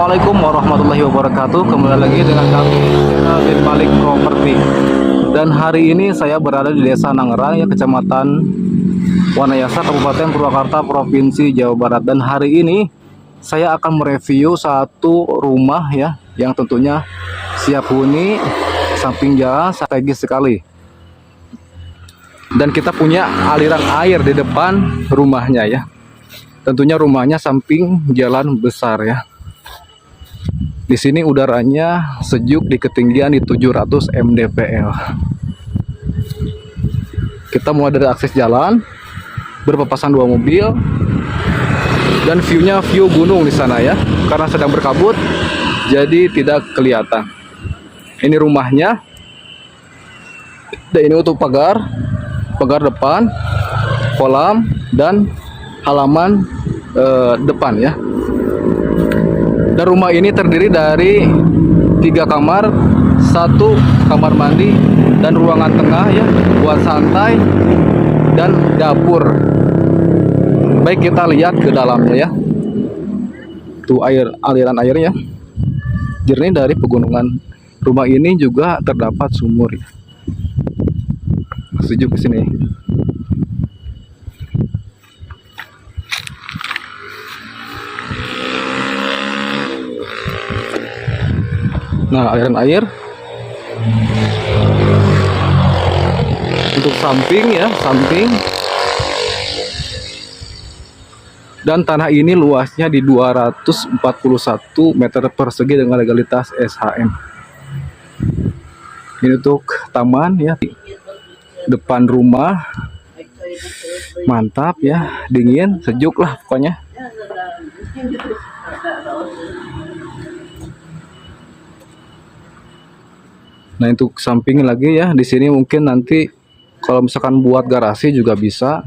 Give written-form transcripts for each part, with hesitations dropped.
Assalamualaikum warahmatullahi wabarakatuh. Kembali lagi dengan kami bin Malik Property. Dan hari ini saya berada di Desa Nangerang, ya, Kecamatan Wanayasa, Kabupaten Purwakarta, Provinsi Jawa Barat. Dan hari ini saya akan mereview satu rumah, ya, yang tentunya siap huni, samping jalan, strategis sekali. Dan kita punya aliran air di depan rumahnya, ya. Tentunya rumahnya samping jalan besar, ya. Di sini udaranya sejuk di ketinggian di 700 mdpl. Kita mulai dari akses jalan, berpapasan dua mobil, dan view-nya view gunung di sana, ya. Karena sedang berkabut, jadi tidak kelihatan. Ini rumahnya. Dan ini untuk pagar depan, kolam, dan halaman depan, ya. Dan rumah ini terdiri dari 3 kamar, 1 kamar mandi, dan ruangan tengah, ya, buat santai, dan dapur. Baik, kita lihat ke dalamnya, ya. Tuh aliran airnya jernih dari pegunungan. Rumah ini juga terdapat sumur, ya. Sejuk di sini. Nah, aliran air untuk samping, ya, samping. Dan tanah ini luasnya di 241 meter persegi dengan legalitas SHM. Ini untuk taman, ya, depan rumah. Mantap, ya, dingin, sejuk lah pokoknya. Nah, untuk samping lagi, ya, di sini mungkin nanti kalau misalkan buat garasi juga bisa.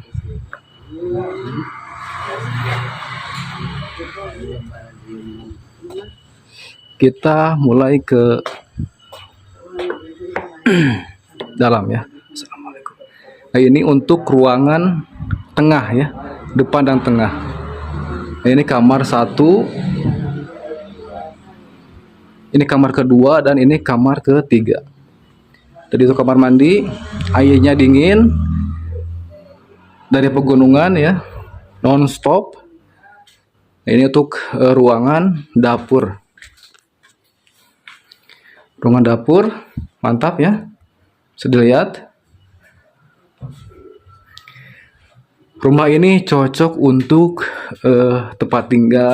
Kita mulai ke dalam, ya. Assalamualaikum. Nah, ini untuk ruangan tengah, ya, depan dan tengah. Nah, ini kamar 1, ini kamar kedua, dan ini kamar ketiga. Jadi itu kamar mandi, airnya dingin dari pegunungan, ya, non-stop. Ini untuk ruangan dapur. Ruangan dapur, mantap, ya. Bisa dilihat. Rumah ini cocok untuk tempat tinggal.